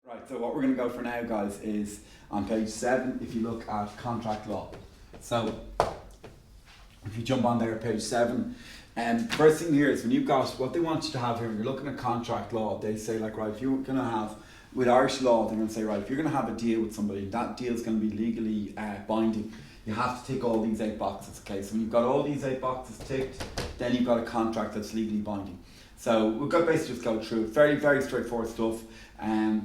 Right, so what we're going to go for now, guys, is on page 7, if you look at contract law. So, if you jump on there at page 7, first thing here is when you've got, what they want you to have here, when you're looking at contract law, they say like, right, if you're going to have, with Irish law, they're going to say, right, if you're going to have a deal with somebody, that deal is going to be legally binding. You have to tick all these 8 boxes, okay? So when you've got all these 8 boxes ticked, then you've got a contract that's legally binding. So we've got to basically just go through it. Very, very straightforward stuff.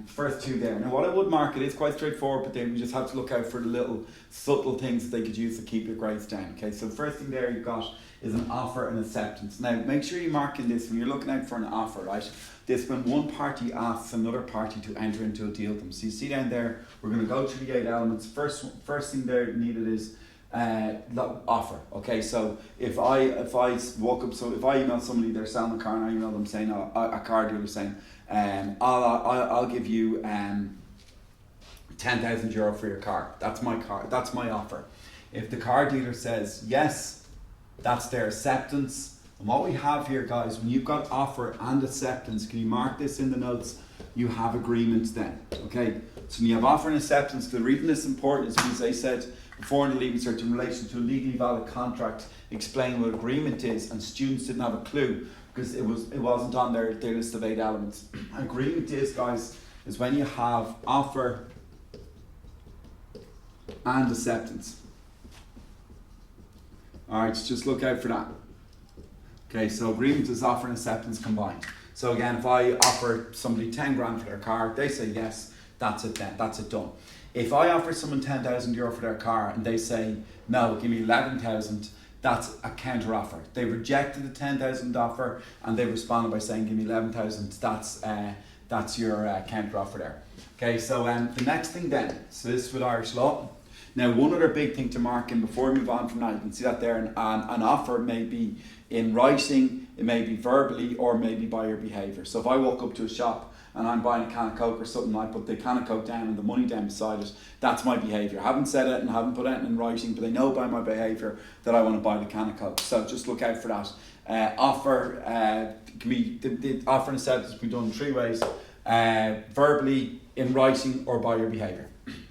First 2 there. Now what I would mark, it is quite straightforward, but then we just have to look out for the little subtle things that they could use to keep your grades down. Okay, so the first thing there you've got is an offer and acceptance. Now make sure you mark in this when you're looking out for an offer, right? This when one party asks another party to enter into a deal with them. So you see down there, we're going to go through the 8 elements. First thing there needed is offer. Okay, so if I walk up, so if I email somebody, they're selling a car, and I email them saying a car dealer saying, I'll give you €10,000 for your car. That's my car. That's my offer. If the car dealer says yes, that's their acceptance. And what we have here, guys, when you've got offer and acceptance, can you mark this in the notes? You have agreement then. Okay, so when you have offer and acceptance, the reason this is important is because they said before in the leaving cert in relation to a legally valid contract, explain what agreement is, and students didn't have a clue because it wasn't on their list of 8 elements. Agreement is, guys, is when you have offer and acceptance. Alright, just look out for that. Okay, so agreement is offer and acceptance combined. So again, if I offer somebody 10 grand for their car, they say yes, that's it then, that's it done. If I offer someone €10,000 for their car and they say no, give me 11,000, that's a counter offer. They rejected the 10,000 offer and they responded by saying give me 11,000. That's your counter offer there. Okay, so the next thing then, so this is with Irish law. Now one other big thing to mark in before we move on from that, you can see that there, an offer may be in writing, it may be verbally, or maybe by your behaviour. So if I walk up to a shop and I'm buying a can of Coke or something, I put the can of Coke down and the money down beside it, that's my behaviour. I haven't said it and haven't put it in writing, but they know by my behaviour that I want to buy the can of Coke. So just look out for that. Offer can be, the offer and acceptance can be done in 3 ways. Verbally, in writing, or by your behaviour.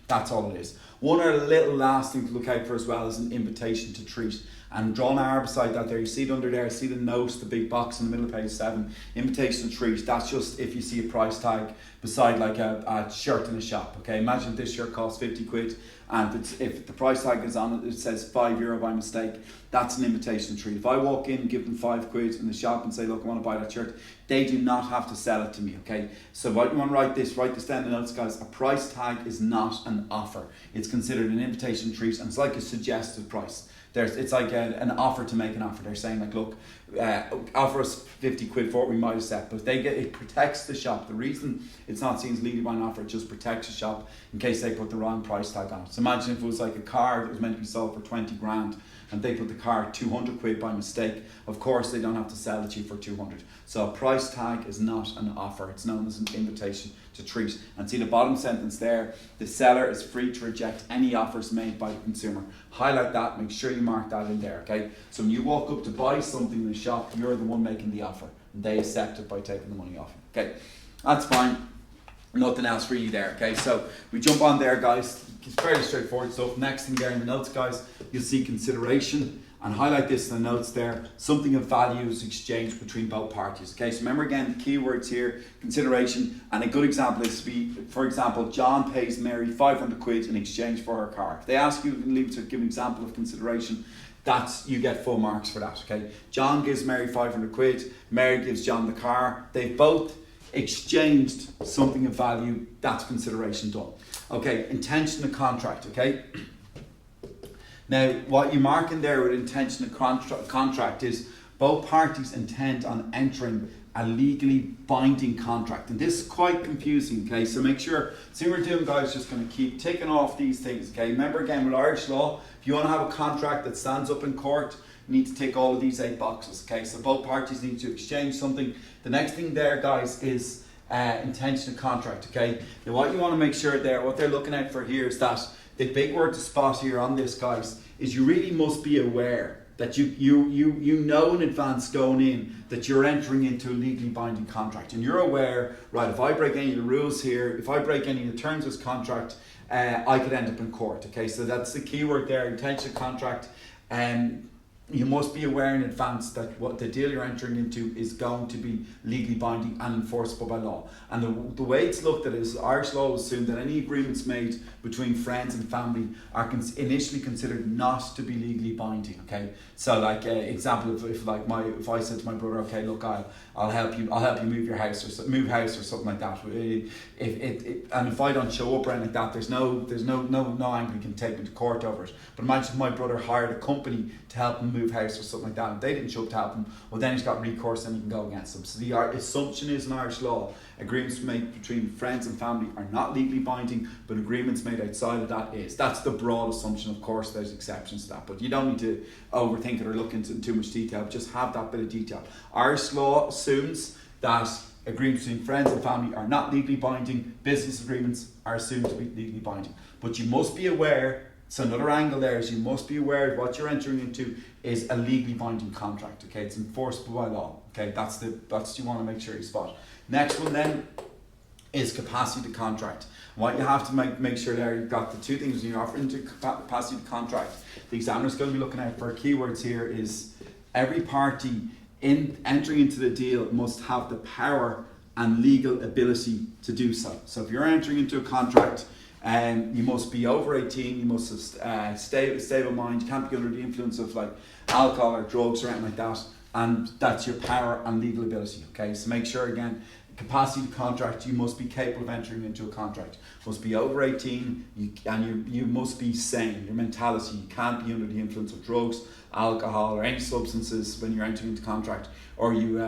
That's all it is. One other little last thing to look out for as well is an invitation to treat. And draw an R beside that there, you see it under there, see the note, the big box in the middle of page 7, invitation to treat. That's just if you see a price tag beside like a shirt in a shop. Okay, imagine this shirt costs 50 quid and if the price tag is on it, it says €5 by mistake, that's an invitation to treat. If I walk in and give them 5 quid in the shop and say, look, I want to buy that shirt, they do not have to sell it to me, okay? So what you want to write this down in the notes, guys. A price tag is not an offer. It's considered an invitation to treat, and it's like a suggested price. It's like an offer to make an offer. They're saying like, look, offer us 50 quid for it, we might accept. But it protects the shop. The reason it's not seen as legally by an offer, it just protects the shop in case they put the wrong price tag on it. So imagine if it was like a car that was meant to be sold for 20 grand and they put the car at 200 quid by mistake. Of course, they don't have to sell it to you for 200. So a price tag is not an offer. It's known as an invitation to treat. And see the bottom sentence there, the seller is free to reject any offers made by the consumer. Highlight that, make sure you mark that in there, okay? So when you walk up to buy something in the shop, you're the one making the offer. And they accept it by taking the money off you. Okay, that's fine. Nothing else really there, okay? So we jump on there, guys. It's fairly straightforward stuff. Next thing there in the notes, guys, you'll see consideration. And highlight this in the notes there. Something of value is exchanged between both parties. Okay, so remember again, keywords here, consideration. And a good example is, for example, John pays Mary 500 quid in exchange for her car. If they ask you to give an example of consideration, you get full marks for that, okay? John gives Mary 500 quid, Mary gives John the car. They've both exchanged something of value, that's consideration done. Okay, intention of contract, okay? Now, what you mark in there with intention of contract is both parties intend on entering a legally binding contract. And this is quite confusing, okay? So make sure, see what we're doing, guys, just going to keep ticking off these things, okay? Remember again, with Irish law, if you want to have a contract that stands up in court, you need to tick all of these 8 boxes, okay? So both parties need to exchange something. The next thing there, guys, is intention of contract, okay? Now what you want to make sure there, what they're looking out for here is that the big word to spot here on this, guys, is you really must be aware that you know in advance going in that you're entering into a legally binding contract, and you're aware, right, if I break any of the rules here, if I break any of the terms of this contract, I could end up in court. Okay, so that's the key word there, intention contract. And you must be aware in advance that what the deal you're entering into is going to be legally binding and enforceable by law. And the way it's looked at is Irish law will assume that any agreements made between friends and family are initially considered not to be legally binding. Okay, so like example, if I said to my brother, okay, look, I'll help you move your house or move house or something like that. If I don't show up or anything like that, there's no angle you can take me to court over it. But imagine if my brother hired a company to help him move house or something like that, and they didn't show up to help him, well then he's got recourse and he can go against them. So the assumption is in Irish law, agreements made between friends and family are not legally binding, but agreements made outside of that is. That's the broad assumption. Of course there's exceptions to that, but you don't need to overthink it or look into too much detail. Just have that bit of detail. Irish law assumes that agreements between friends and family are not legally binding. Business agreements are assumed to be legally binding, but you must be aware. So another angle there is you must be aware of what you're entering into is a legally binding contract. Okay, it's enforceable by law. Okay, that's you want to make sure you spot. Next one then is capacity to contract. What you have to make sure there, you've got the two things when you're offering to capacity to contract. The examiner's going to be looking out for keywords here is every party in entering into the deal must have the power and legal ability to do so. So if you're entering into a contract, you must be over 18, you must have stable mind, you can't be under the influence of like alcohol or drugs or anything like that, and that's your power and legal ability. Okay, so make sure again, capacity to contract, you must be capable of entering into a contract. You must be over 18, you must be sane, your mentality, you can't be under the influence of drugs, alcohol or any substances when you're entering into contract, or you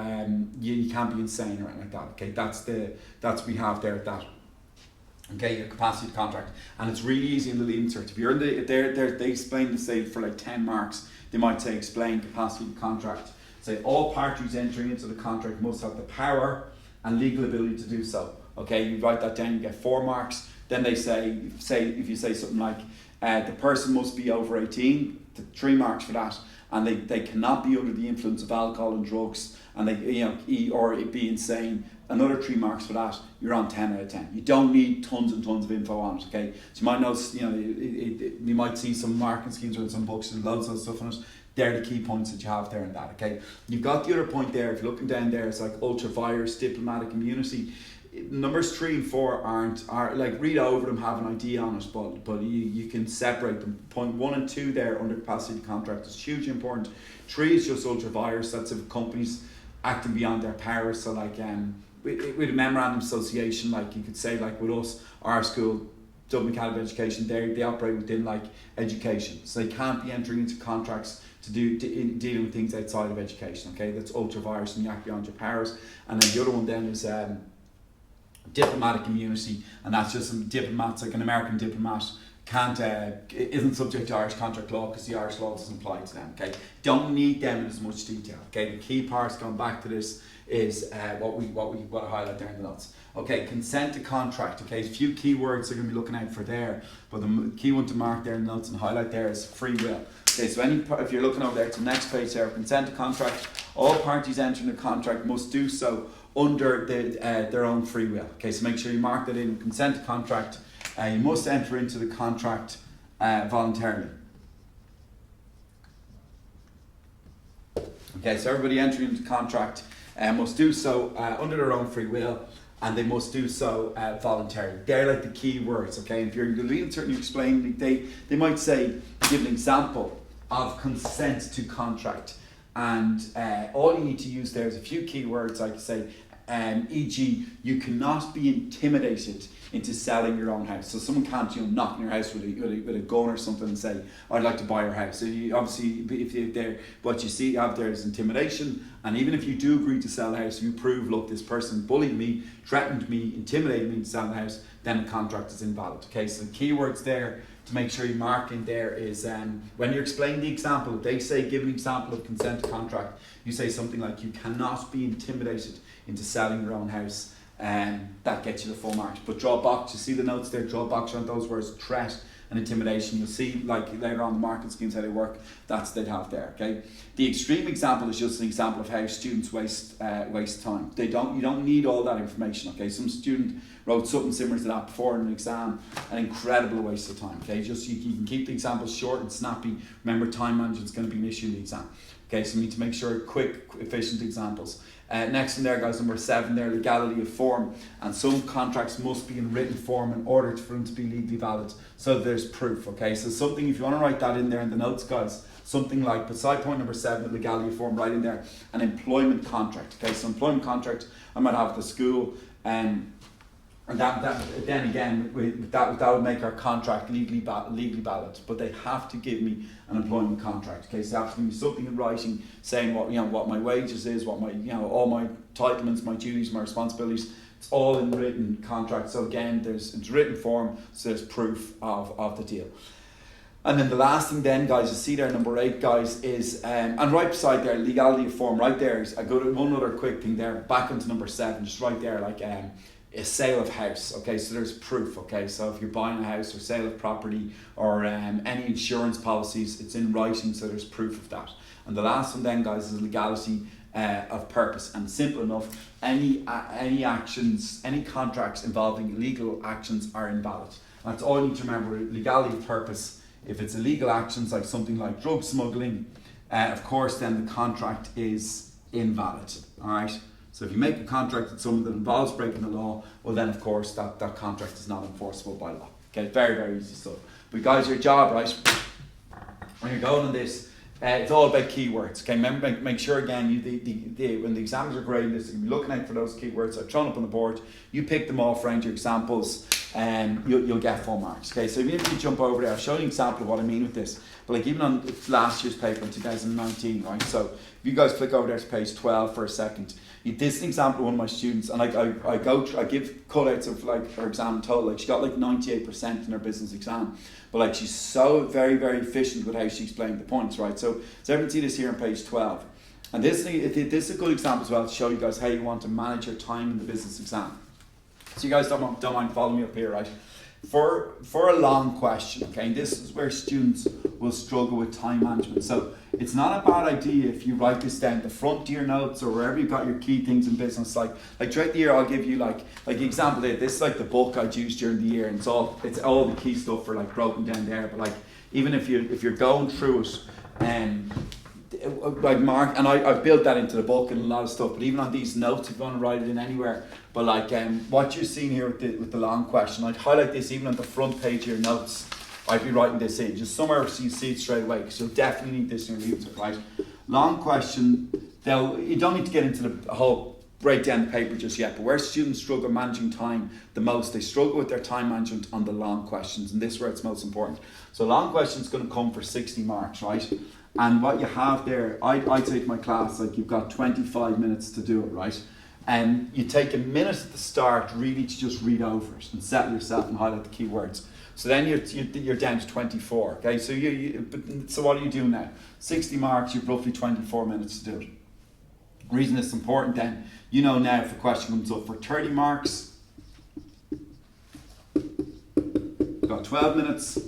can't be insane or anything like that. Okay, that's what we have there at that. Okay, your capacity to contract, and it's really easy in the lead insert. If you're in they explain the say for like 10 marks, they might say explain capacity to contract. Say all parties entering into the contract must have the power and legal ability to do so. Okay, you write that down, you get 4 marks. Then they say if you say something like the person must be over 18, 3 marks for that, and they cannot be under the influence of alcohol and drugs, and they or be insane. Another 3 marks for that, you're on 10 out of 10. You don't need tons and tons of info on it, okay? So you might notice, you might see some marking schemes or some books and loads of stuff on it. They're the key points that you have there in that, okay? You've got the other point there, if you're looking down there, it's like ultra vires, diplomatic immunity. Numbers 3 and 4 are like, read over them, have an idea on it, but you can separate them. Point 1 and 2 there under capacity to contract is hugely important. 3 is just ultra vires, that's if companies acting beyond their powers. So like with a memorandum association, like you could say like with us, our school, Dublin Academy of Education, they operate within like education, so they can't be entering into contracts to dealing with things outside of education. Okay, that's ultra vires and you act beyond your powers. And then the other one then is diplomatic immunity, and that's just some diplomats, like an American diplomat isn't subject to Irish contract law because the Irish law doesn't apply to them. Okay, don't need them in as much detail. Okay, the key parts going back to this is what we want to highlight there in the notes. Okay, consent to contract. Okay, a few key words they're going to be looking out for there, but the key one to mark there in the notes and highlight there is free will. Okay, so if you're looking over there to the next page there, consent to contract, all parties entering a contract must do so under their own free will. Okay, so make sure you mark that in. Consent to contract, you must enter into the contract voluntarily. Okay, so everybody entering into contract must do so under their own free will, and they must do so voluntarily. They're like the key words. Okay, if you're leading certainly explain, they might say, give an example of consent to contract, and all you need to use there is a few key words like say, e.g. you cannot be intimidated into selling your own house. So someone can't knock on your house with a gun or something and say, I'd like to buy your house. So you, obviously what you see out there is intimidation, and even if you do agree to sell the house, you prove, look, this person bullied me, threatened me, intimidated me to sell the house, then the contract is invalid. Okay, so the keywords there to make sure you mark in there is when you're explaining the example, they say give an example of consent to contract, you say something like you cannot be intimidated into selling your own house, and that gets you the full mark. But draw a box, you see the notes there, draw a box around those words, threat and intimidation. You'll see like later on the market schemes how they work. That's what they'd have there. Okay. The extreme example is just an example of how students waste time. You don't need all that information. Okay. Some student wrote something similar to that before in an exam, an incredible waste of time. Okay. Just you can keep the examples short and snappy. Remember, time management is going to be an issue in the exam. Okay, so we need to make sure quick, efficient examples. Next one there, guys, number 7 there, legality of form. And some contracts must be in written form in order for them to be legally valid. So there's proof, okay? So something, if you want to write that in there in the notes, guys, something like, beside point number 7, legality of form, write in there, an employment contract. Okay, so employment contract, I might have at the school, and that then again, that would make our contract legally valid. But they have to give me an employment contract. Okay, so they have to give me something in writing saying what my wages is, what my all my entitlements, my duties, my responsibilities. It's all in written contract. So again, it's written form, so there's proof of the deal. And then the last thing then, guys, you see there, number 8, guys, is, and right beside there, legality of form, right there is one other quick thing there, back onto number 7, just right there, like a sale of house. Okay, so there's proof. Okay, so if you're buying a house or sale of property or any insurance policies, it's in writing, so there's proof of that. And the last one then, guys, is legality of purpose. And simple enough, any actions, any contracts involving illegal actions are invalid. And that's all you need to remember. Legality of purpose. If it's illegal actions like something like drug smuggling, of course, then the contract is invalid. All right. So if you make a contract with someone that involves breaking the law, well then of course that contract is not enforceable by law. Okay, very, very easy stuff. But guys, your job, right, when you're going on this, it's all about keywords. Okay, remember, make sure again, when the exams are grading this, you're looking out for those keywords. I've thrown up on the board. You pick them off around your examples, and you'll get full marks. Okay, so even if you jump over there, I'll show you an example of what I mean with this. But like even on last year's paper in 2019, right? So if you guys click over there to page 12 for a second. This is an example of one of my students, and I give cutouts of like her exam total. Like she got like 98% in her business exam, but like she's so very, very efficient with how she explained the points, right? So everyone see this here on page 12, and this is a good example as well to show you guys how you want to manage your time in the business exam. So you guys don't mind following me up here, right? For a long question, okay, and this is where students will struggle with time management. So it's not a bad idea if you write this down at the front of your notes or wherever you've got your key things in business. Like throughout the year, I'll give you like example there. This is like the book I'd use during the year, and it's all the key stuff for like broken down there. But like even if you're going through it, like Mark, and I've built that into the book and a lot of stuff, but even on these notes, if you want to write it in anywhere, but like what you're seeing here with the long question, I'd highlight this even on the front page of your notes. I'd be writing this in, just somewhere so you see it straight away, because you'll definitely need this in your leaves, right? Long question, though, you don't need to get into the whole breakdown the paper just yet, but where students struggle managing time the most, they struggle with their time management on the long questions, and this is where it's most important. So long question is going to come for 60 marks, right? And what you have there, I say to my class, like you've got 25 minutes to do it, right? And you take a minute at the start really to just read over it and settle yourself and highlight the key words. So then you're down to 24, okay? So so what do you do now? 60 marks, you've roughly 24 minutes to do it. The reason it's important then, you know now if a question comes up for 30 marks, you've got 12 minutes.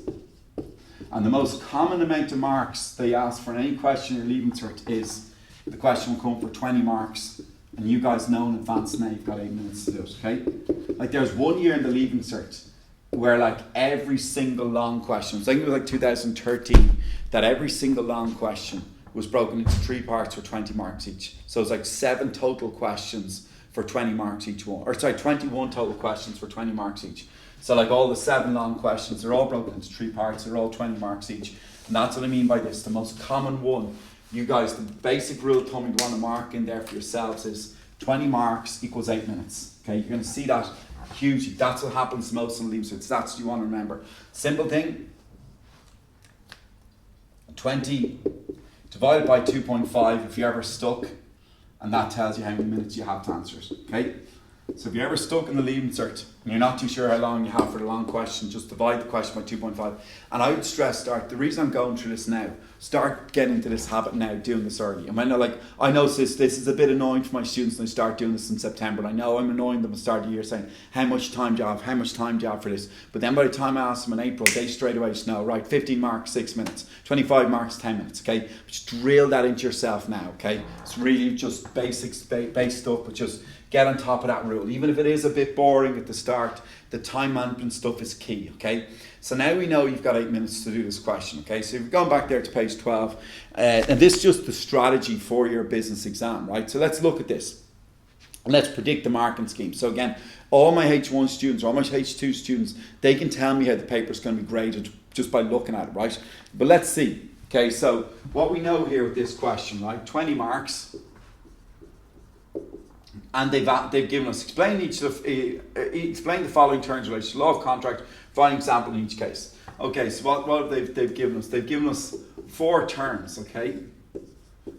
And the most common amount of marks they ask for in any question you're leaving cert is the question will come for 20 marks, and you guys know in advance now you've got 8 minutes to do it, okay? Like there's 1 year in the leaving cert where like every single long question, I think it was like 2013, that every single long question was broken into 3 parts for 20 marks each. So it's like 7 total questions for 20 marks each one, or sorry, 21 total questions for 20 marks each. So like all the 7 long questions, they're all broken into 3 parts, they're all 20 marks each. And that's what I mean by this. The most common one, you guys, the basic rule of thumb you want to mark in there for yourselves is 20 marks equals 8 minutes. Okay, you're going to see that hugely. That's what happens most in leaves. That's what you want to remember. Simple thing, 20 divided by 2.5 if you're ever stuck, and that tells you how many minutes you have to answer it. Okay? So if you're ever stuck in the leaving cert and you're not too sure how long you have for the long question, just divide the question by 2.5. And I would stress, the reason I'm going through this now, start getting into this habit now, doing this early. And I know this is a bit annoying for my students when they start doing this in September. And I know I'm annoying them at the start of the year saying, how much time do you have? How much time do you have for this? But then by the time I ask them in April, they straight away just know, right, 15 marks, 6 minutes, 25 marks, 10 minutes, okay? Just drill that into yourself now, okay? It's really just basics, base stuff, but just get on top of that rule. Even if it is a bit boring at the start, the time management stuff is key, okay? So now we know you've got 8 minutes to do this question, okay? So you've gone back there to page 12, and this is just the strategy for your business exam, right? So let's look at this. And let's predict the marking scheme. So again, all my H1 students, all my H2 students, they can tell me how the paper's going to be graded just by looking at it, right? But let's see, okay? So what we know here with this question, right? 20 marks. And they've given us, explain the following terms related to law of contract, provide an example in each case. Okay, so what have they've given us? They've given us 4 terms, okay?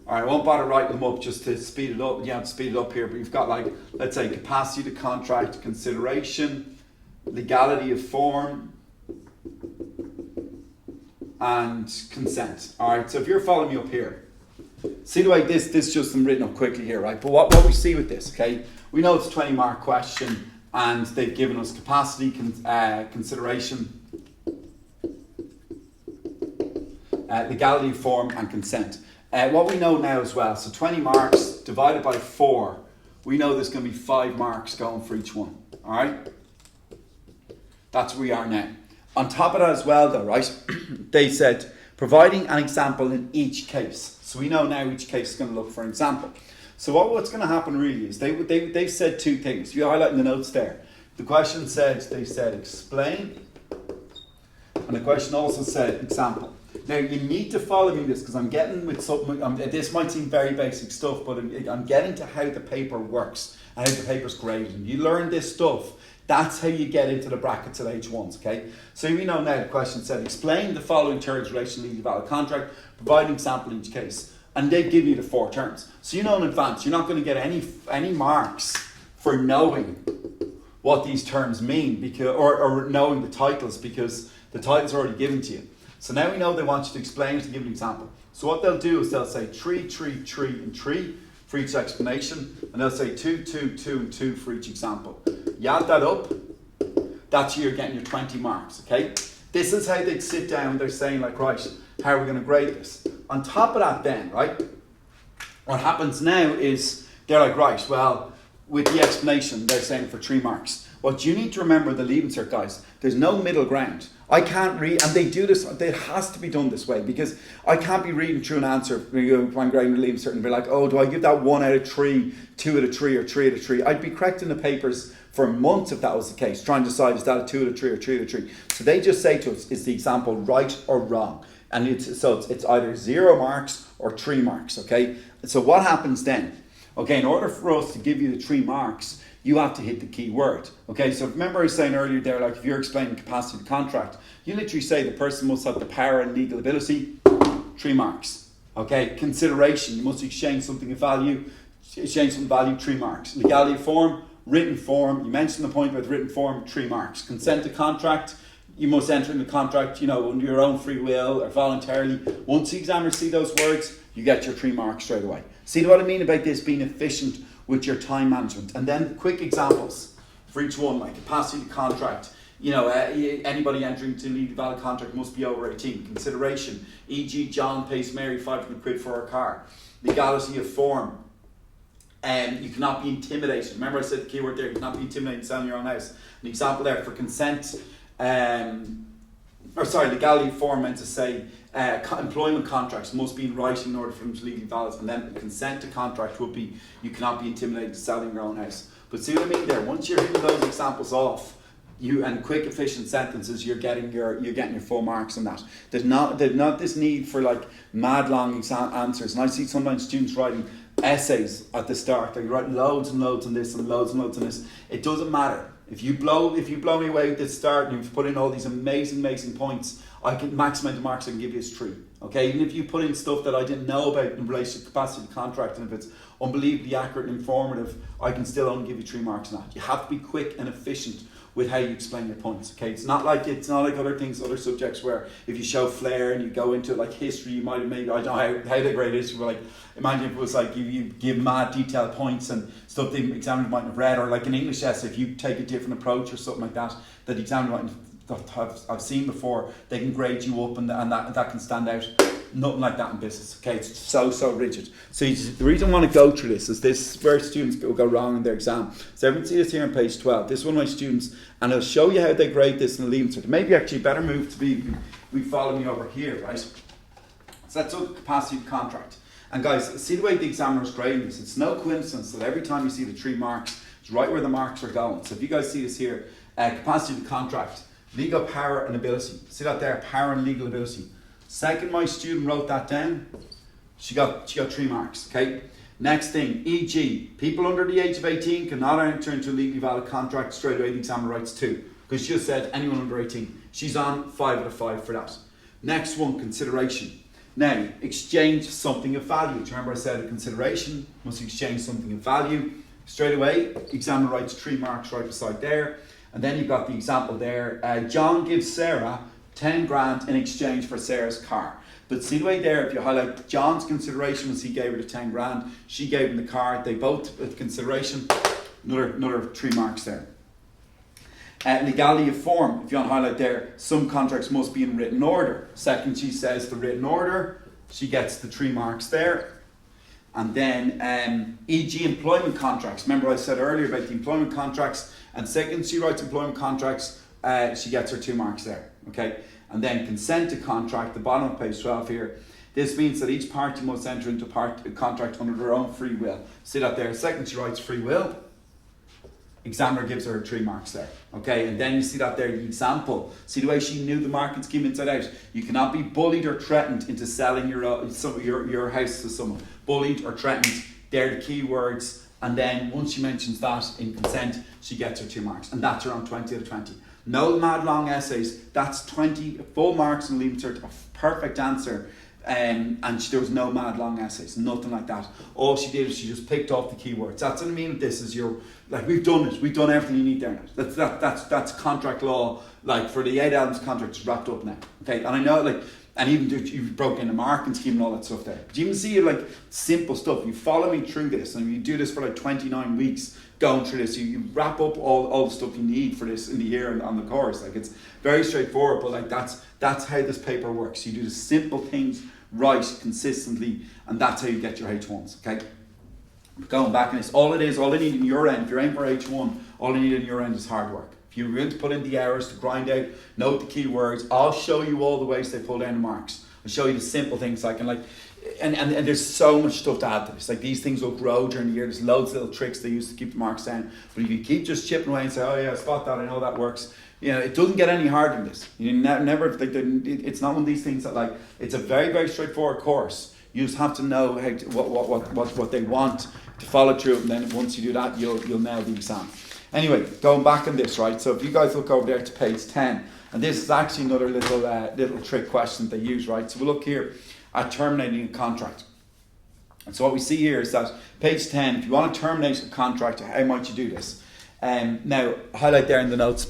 All right, I won't bother writing them up just to speed it up. You have to speed it up here, but you've got let's say capacity to contract, consideration, legality of form, and consent. All right, so if you're following me up here, see the way this just written up quickly here, right? But what we see with this, okay? We know it's a 20 mark question and they've given us capacity, consideration, legality of form and consent. What we know now as well, so 20 marks divided by 4, we know there's going to be 5 marks going for each one, all right? That's where we are now. On top of that as well though, right, they said providing an example in each case. So we know now each case is going to look for an example. So what's going to happen really is they've said 2 things. You highlight in the notes there. The question they said explain, and the question also said example. Now you need to follow me this because I'm getting with something. This might seem very basic stuff, but I'm getting to how the paper works and how the paper's graded. And you learn this stuff. That's how you get into the brackets at H1s, okay? So we know now the question said, explain the following terms in relation to legally valid contract, provide an example in each case. And they give you the 4 terms. So you know in advance, you're not going to get any marks for knowing what these terms mean because, or knowing the titles because the title's already given to you. So now we know they want you to explain to give an example. So what they'll do is they'll say 3, 3, 3, and 3 for each explanation, and they'll say 2, 2, 2, and 2 for each example. You add that up, that's you're getting your 20 marks, okay? This is how they sit down, they're saying like, right, how are we going to grade this? On top of that then, right, what happens now is they're like, right, well, with the explanation, they're saying for 3 marks. What you need to remember, the leaving cert guys, there's no middle ground. I can't read, and they do this, it has to be done this way because I can't be reading through an answer when I'm grading the leaving cert and be like, oh, do I give that 1 out of 3, 2 out of 3, or 3 out of 3? I'd be correcting the papers for months if that was the case, trying to decide is that a 2 out of 3 or 3 out of 3. So they just say to us, is the example right or wrong? And it's either 0 marks or 3 marks, okay? So what happens then? Okay, in order for us to give you the 3 marks, you have to hit the key word. Okay, so remember I was saying earlier there, like if you're explaining capacity to contract, you literally say the person must have the power and legal ability, 3 marks. Okay, consideration, you must exchange something of value, 3 marks. Legality of form, written form, you mentioned the point about written form, 3 marks. Consent to contract, you must enter in the contract, under your own free will or voluntarily. Once the examiners see those words, you get your 3 marks straight away. See what I mean about this being efficient with your time management? And then quick examples for each one, like capacity to contract. Anybody entering into a legally valid contract must be over 18. Consideration, e.g. John pays Mary 500 quid for her car. Legality of form. You cannot be intimidated. Remember I said the keyword there, you cannot be intimidated selling your own house. An example there for consent, legality of form meant to say employment contracts must be in writing in order for them to legally valid, and then consent to contract would be you cannot be intimidated to selling your own house. But see what I mean there? Once you're hitting those examples off, and quick efficient sentences, you're getting your full marks on that. There's not this need for like mad long answers. And I see sometimes students writing essays at the start. They write loads and loads on this and loads on this. It doesn't matter. If you blow me away with this start and you've put in all these amazing points, I can maximize the marks I can give you is 3. Okay, even if you put in stuff that I didn't know about in relation to capacity to contract, and if it's unbelievably accurate and informative, I can still only give you 3 marks on that. You have to be quick and efficient with how you explain your points. Okay, it's not like other things, other subjects where if you show flair and you go into like history, you might have made, I don't know how they grade history, but like imagine if it was like you give mad detailed points and stuff the examiner might have read, or like an English essay, if you take a different approach or something like that, that the examiner might I've seen before, they can grade you up and that can stand out. Nothing like that in business. Okay, it's so rigid. So the reason I want to go through this is where students go wrong in their exam. So everyone see this here on page 12. This is one of my students, and I'll show you how they grade this in the leaving cert. Maybe actually better move to be follow me over here, right? So that's a capacity contract. And guys, see the way the examiner is grading this. It's no coincidence that every time you see the 3 marks, it's right where the marks are going. So if you guys see this here, capacity to contract. Legal power and ability. See that there? Power and legal ability. Second, my student wrote that down. She got 3 marks. Okay. Next thing, e.g., people under the age of 18 cannot enter into a legally valid contract. Straight away, the examiner writes 2 because she just said anyone under 18. She's on 5 out of 5 for that. Next one, consideration. Now, exchange something of value. Do you remember I said a consideration must exchange something of value? Straight away, examiner writes 3 marks right beside there. And then you've got the example there. John gives Sarah 10 grand in exchange for Sarah's car. But see the way there, if you highlight John's consideration was he gave her the 10 grand, she gave him the car, they both with consideration, another 3 marks there. Legality of form, if you want to highlight there, some contracts must be in written order. Second, she says the written order, she gets the 3 marks there. And then e.g. employment contracts. Remember I said earlier about the employment contracts, and second she writes employment contracts, she gets her 2 marks there. Okay. And then consent to contract, the bottom of page 12 here. This means that each party must enter into a contract under their own free will. See that there? Second, she writes free will. Examiner gives her 3 marks there. Okay, and then you see that there, the example. See the way she knew the market scheme inside out. You cannot be bullied or threatened into selling your house to someone. Bullied or threatened, they're the key words. And then once she mentions that in consent, she gets her 2 marks. And that's around 20 out of 20. No mad long essays. That's 20 full marks in leaving cert, a perfect answer. And there was no mad long essays, nothing like that. All she did was she just picked off the keywords. That's what I mean. This is we've done it. We've done everything you need there now. That's contract law. Like for the 8 items contract is wrapped up now. Okay, and I know and even you've broken in a marketing scheme and all that stuff there. But you can see simple stuff. You follow me through this, and you do this for 29 weeks. Going through this, you wrap up all the stuff you need for this in the year and on the course. It's very straightforward, but that's how this paper works. You do the simple things right consistently, and that's how you get your H1s. Okay. Going back on this, all I need in your end, if you're aiming for H1, all I need in your end is hard work. If you're willing to put in the hours to grind out, note the keywords, I'll show you all the ways they pull down the marks. I'll show you the simple things and there's so much stuff to add to this. These things will grow during the year. There's loads of little tricks they use to keep the marks down. But if you keep just chipping away and say, oh yeah, I spot that, I know that works. It doesn't get any harder than this. You never. It's not one of these things that it's a very, very straightforward course. You just have to know what they want to follow through, and then once you do that, you'll nail the exam. Anyway, going back on this, right? So if you guys look over there to page 10, and this is actually another little trick question they use, right? So we'll look here at terminating a contract. And so what we see here is that page 10, if you want to terminate a contract, how might you do this? Now, highlight there in the notes,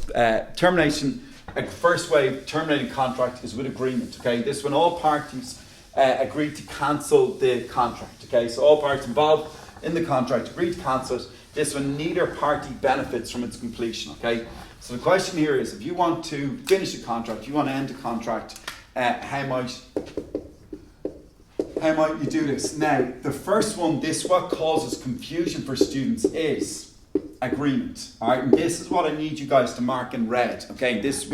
termination, first way of terminating contract is with agreement, okay? This when all parties agree to cancel the contract, okay? So all parties involved in the contract agree to cancel it. This when neither party benefits from its completion, okay? So the question here is, if you want to finish a contract, if you want to end a contract, how might you do this? Now, the first one, what causes confusion for students is agreement. All right, and this is what I need you guys to mark in red. Okay, this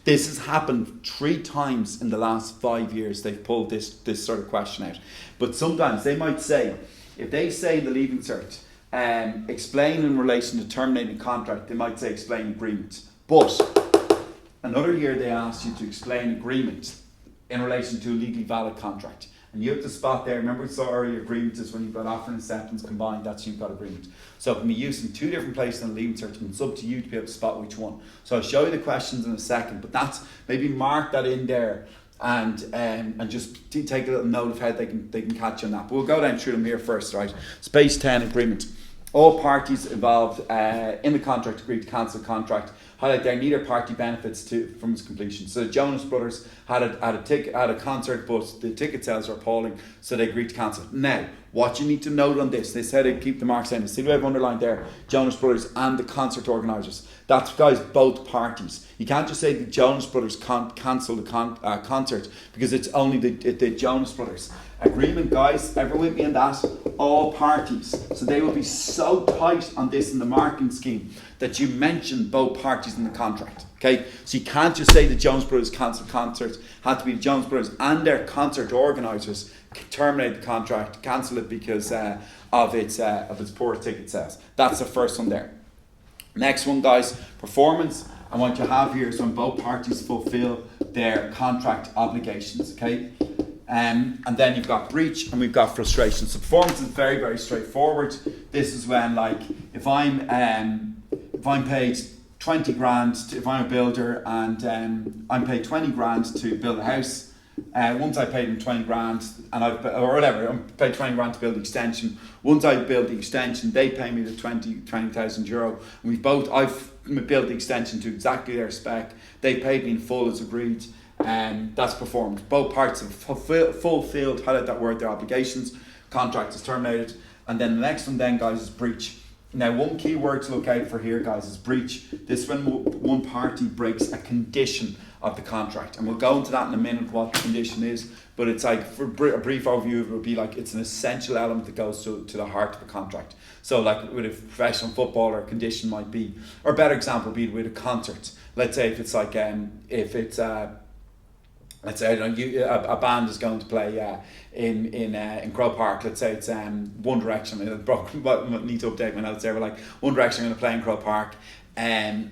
has happened 3 times in the last 5 years. They've pulled this sort of question out. But sometimes they might say, if they say in the leaving cert, explain in relation to terminating contract, they might say explain agreement. But another year they asked you to explain agreement in relation to a legally valid contract. And you have to spot there, remember we saw earlier agreement is when you've got offer and acceptance combined, that's you've got agreement. So it can be used in 2 different places in the leaving cert, and it's up to you to be able to spot which one. So I'll show you the questions in a second, but maybe mark that in there and just take a little note of how they can catch on that. But we'll go down through them here first, right? Space 10 agreement. All parties involved in the contract agree to cancel the contract. Highlight there, neither party benefits from its completion. So the Jonas Brothers had a concert, but the ticket sales are appalling, so they agreed to cancel it. Now, what you need to note on this, they said they'd keep the marks in. See the way I've underlined there, Jonas Brothers and the concert organisers. That's, guys, both parties. You can't just say the Jonas Brothers can't cancel the concert because it's only the Jonas Brothers. Agreement, guys, everyone with me on that? All parties. So they will be so tight on this in the marking scheme that you mention both parties in the contract. Okay, so you can't just say the Jonas Brothers cancelled concerts. Had to be the Jonas Brothers and their concert organisers terminate the contract, cancel it because of its poor ticket sales. That's the first one there. Next one, guys, performance. And what you have here is when both parties fulfil their contract obligations. Okay. And then you've got breach and we've got frustration. So performance is very, very straightforward. This is when, like, if I'm paid 20 grand, if I'm a builder and I'm paid 20 grand to build a house, once I paid them 20 grand and I'm paid 20 grand to build the extension. Once I build the extension, they pay me the 20,000 euro. And I've built the extension to exactly their spec. They paid me in full as agreed. That's performed. Both parts have fulfilled, highlight that word, their obligations. Contract is terminated. And then the next one then, guys, is breach. Now, one key word to look out for here, guys, is breach. This is when one party breaks a condition of the contract. And we'll go into that in a minute, what the condition is. But it's like, for a brief overview, it would be like it's an essential element that goes to the heart of a contract. So like with a professional footballer, a condition might be, or a better example would be with a concert. Let's say if it's like, let's say a band is going to play in Crow Park. Let's say it's One Direction. I need to update my notes there. But like One Direction are going to play in Crow Park, and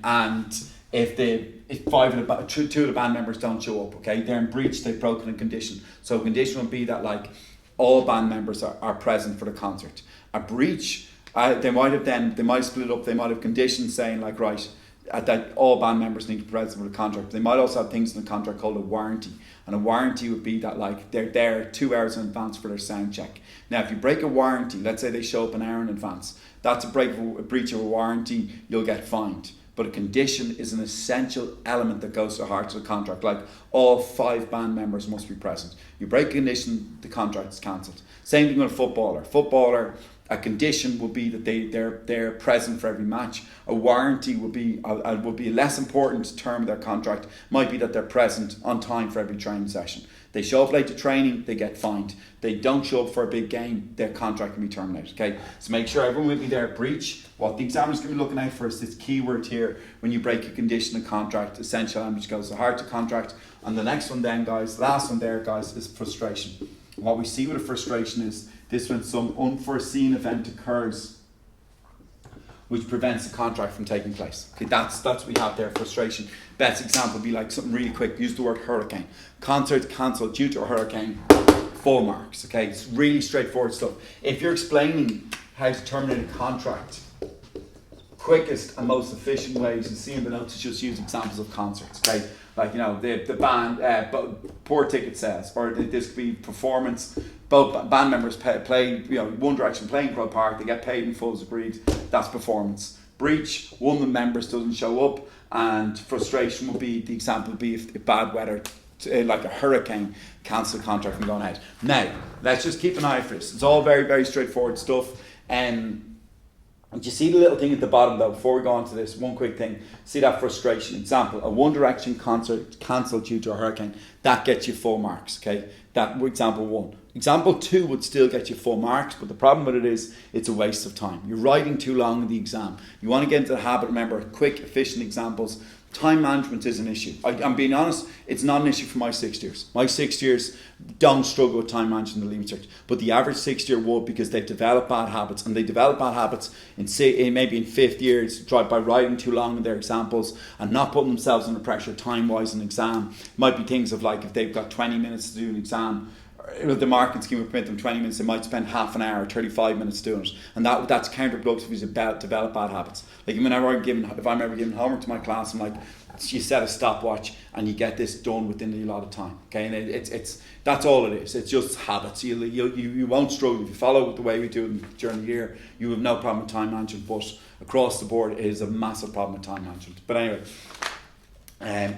if two of the band members don't show up, okay, they're in breach. They've broken a condition. So a condition would be that like all band members are present for the concert. A breach, they might split up. They might have conditions saying like, right, that all band members need to be present for the contract. They might also have things in the contract called a warranty. And a warranty would be that like they're there 2 hours in advance for their sound check. Now, if you break a warranty, let's say they show up an hour in advance, that's a breach of a warranty, you'll get fined. But a condition is an essential element that goes to the heart of the contract. Like all 5 band members must be present. You break a condition, the contract is cancelled. Same thing with a footballer. A condition would be that they're present for every match. A warranty would be a less important term of their contract. Might be that they're present on time for every training session. They show up late to training, they get fined. They don't show up for a big game, their contract can be terminated. Okay, so make sure everyone with me there. Breach. What the examiner's going to be looking out for is this keyword here. When you break a condition of contract, essential element which goes to the heart of contract. And the next one then, guys, last one there, guys, is frustration. What we see with a frustration is this when some unforeseen event occurs which prevents the contract from taking place. Okay, that's what we have there, frustration. Best example would be like something really quick. Use the word hurricane. Concert cancelled due to a hurricane. Full marks. Okay, it's really straightforward stuff. If you're explaining how to terminate a contract, quickest and most efficient ways you see in the notes is just use examples of concerts. Okay, like the band, poor ticket sales, or this could be performance. Both band members play One Direction playing Crow Park, they get paid in full as agreed. That's performance. Breach, one of the members doesn't show up, and frustration would be, the example would be if bad weather, like a hurricane, cancel the contract from going ahead. Now, let's just keep an eye for this. It's all very, very straightforward stuff. Do you see the little thing at the bottom though, before we go on to this, one quick thing. See that frustration example, a One Direction concert cancelled due to a hurricane. That gets you full marks, okay? That example 1. Example 2 would still get you full marks, but the problem with it is it's a waste of time. You're writing too long in the exam. You want to get into the habit, remember, quick, efficient examples. Time management is an issue. I'm being honest, it's not an issue for my 6 years. My 6 years don't struggle with time management in the Leaving Cert, but the average 6 year would, because they've developed bad habits, and they develop bad habits maybe in 5th year by writing too long in their examples and not putting themselves under pressure time-wise in an exam. It might be things of like if they've got 20 minutes to do an exam, if the marketing scheme would permit them 20 minutes, they might spend half an hour or 35 minutes doing it. And that's counterproductive if you develop bad habits. Like if I'm ever giving homework to my class, I'm like, you set a stopwatch and you get this done within a lot of time. Okay, and it's that's all it is. It's just habits. You won't struggle if you follow the way we do it during the year. You have no problem with time management, but across the board it is a massive problem with time management. But anyway,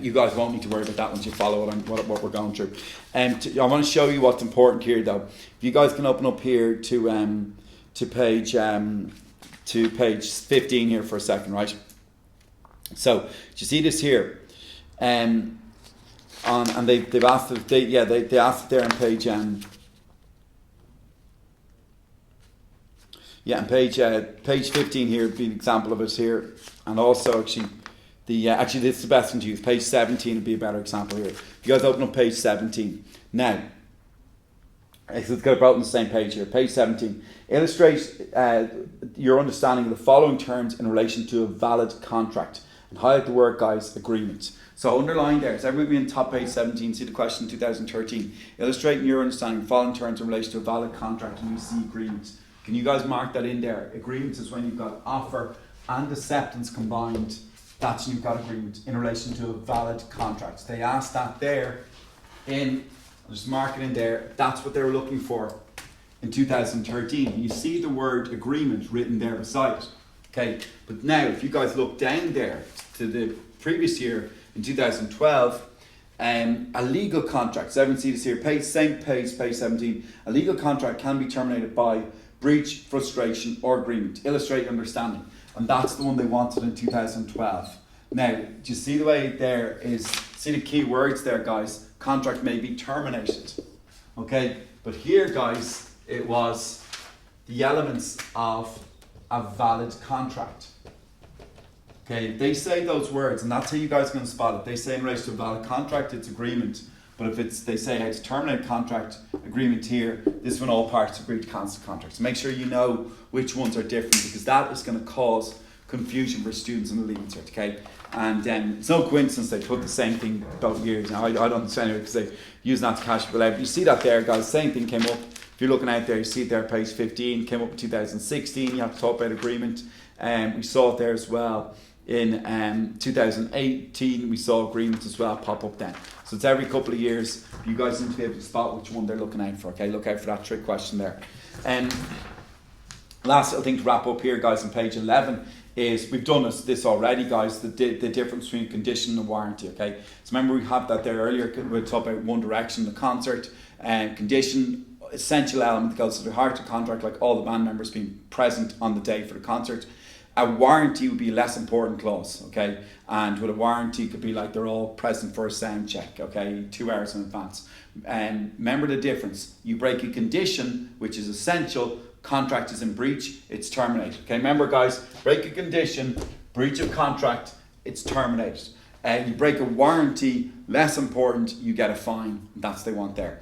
you guys won't need to worry about that once you follow what we're going through. I want to show you what's important here, though. If you guys can open up here to page 15 here for a second, right? So, do you see this here? And they've asked it. They asked it there on page. On page 15 here would be an example of it here, and also actually this is the best one to use. Page 17 would be a better example here. If you guys open up page 17 now. It's got it on the same page here. Page 17. Illustrate your understanding of the following terms in relation to a valid contract. And highlight the word, guys, agreement. So underline there. So everybody in top page 17, see the question 2013. Illustrating your understanding of the following terms in relation to a valid contract, and you see agreement. Can you guys mark that in there? Agreement is when you've got offer and acceptance combined. That's when you've got agreement in relation to a valid contract. They asked that there I'll just mark it in there. That's what they were looking for in 2013. And you see the word agreement written there beside it. Okay, but now if you guys look down there to the previous year in 2012, a legal contract, so everyone see this here, page 17, a legal contract can be terminated by breach, frustration or agreement. Illustrate understanding. And that's the one they wanted in 2012. Now, do you see the way there is, see the key words there, guys? Contract may be terminated. Okay, but here, guys, it was the elements of a valid contract. Okay, they say those words, and that's how you guys are going to spot it. They say in relation to a valid contract, it's agreement. But if they say how to terminate contract, agreement here, this one all parties agree to cancel contract. So make sure you know which ones are different, because that is going to cause confusion for students in the leaving cert, okay? And it's no coincidence they put the same thing both years. Now, I don't understand it because they use that to cash people out. But you see that there, guys, same thing came up. If you're looking out there, you see it there, page 15, came up in 2016. You have to talk about agreement. We saw it there as well. In 2018, we saw agreements as well pop up then. So it's every couple of years. You guys need to be able to spot which one they're looking out for. Okay, look out for that trick question there. Last little thing to wrap up here, guys, on page 11 is we've done this already, guys. The difference between condition and warranty. Okay, so remember we had that there earlier. We talked about one direction, the concert, and condition. Essential element that goes to the heart of the contract, like all the band members being present on the day for the concert. A warranty would be a less important clause, okay? And with a warranty, it could be like they're all present for a sound check, okay? 2 hours in advance. And remember the difference. You break a condition, which is essential, contract is in breach, it's terminated. Okay, remember guys, break a condition, breach of contract, it's terminated. You break a warranty, less important, you get a fine. That's what they want there.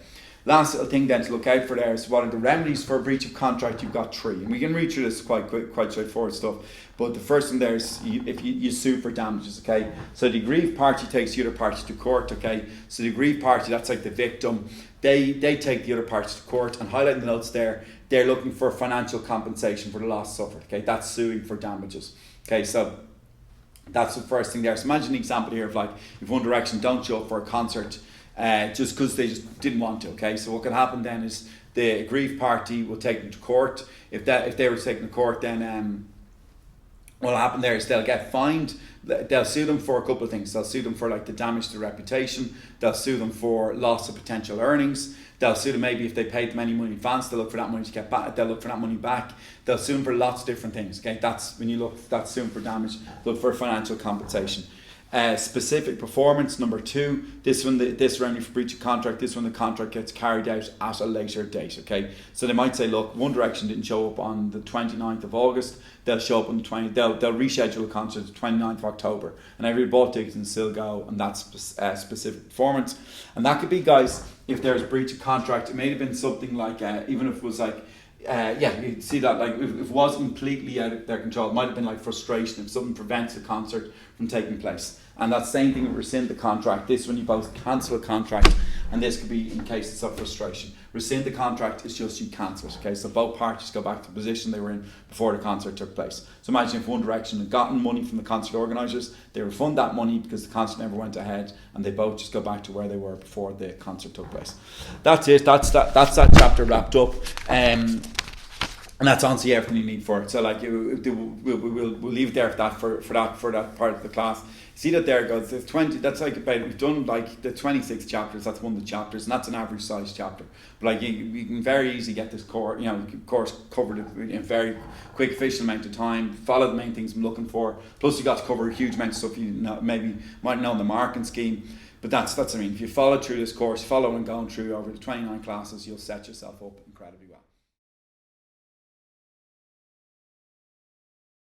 Last little thing then to look out for there is what are the remedies for a breach of contract. You've got 3, and we can read through this quite straightforward stuff. But the first one there is if you sue for damages, okay? So the aggrieved party takes the other party to court, okay? So the aggrieved party, that's like the victim, they take the other party to court, and highlighting the notes there, they're looking for financial compensation for the loss suffered, okay? That's suing for damages, okay? So that's the first thing there. So imagine an example here of like, if One Direction don't show up for a concert, just because they just didn't want to, okay? So what can happen then is the aggrieved party will take them to court. If they were taken to court, then what'll happen there is they'll get fined. They'll sue them for a couple of things. They'll sue them for like the damage to reputation. They'll sue them for loss of potential earnings. They'll sue them maybe if they paid them any money in advance. They'll look for that money to get back. They'll look for that money back. They'll sue them for lots of different things, okay? That's when you look. That's suing for damage. Look for financial compensation. Specific performance, number 2. This remedy for breach of contract. This one, the contract gets carried out at a later date. Okay, so they might say, look, One Direction didn't show up on the 29th of August. They'll show up on the 20th. They'll reschedule a concert the 29th of October, and everybody bought tickets and still go, and that's specific performance. And that could be, guys, if there's a breach of contract. It may have been something like even if it was like. You see that like if it wasn't completely out of their control, it might have been like frustration if something prevents a concert from taking place. And that same thing with rescind the contract. This when you both cancel a contract and this could be in cases of frustration. Rescind the contract is just you cancel it. Okay, so both parties go back to the position they were in before the concert took place. So imagine if One Direction had gotten money from the concert organisers, they refund that money because the concert never went ahead, and they both just go back to where they were before the concert took place. That's it. That's that chapter wrapped up. And that's honestly everything you need for it. So like we'll leave it there for that part of the class. See that there goes. There's 20. That's like about, we've done like the 26 chapters. That's one of the chapters, and that's an average size chapter. But like you can very easily get this course covered in a very quick, efficient amount of time. Follow the main things I'm looking for. Plus you got to cover a huge amount of stuff you maybe might know in the marking scheme. But that's if you follow through this course, follow and going through over the 29 classes, you'll set yourself up incredibly well.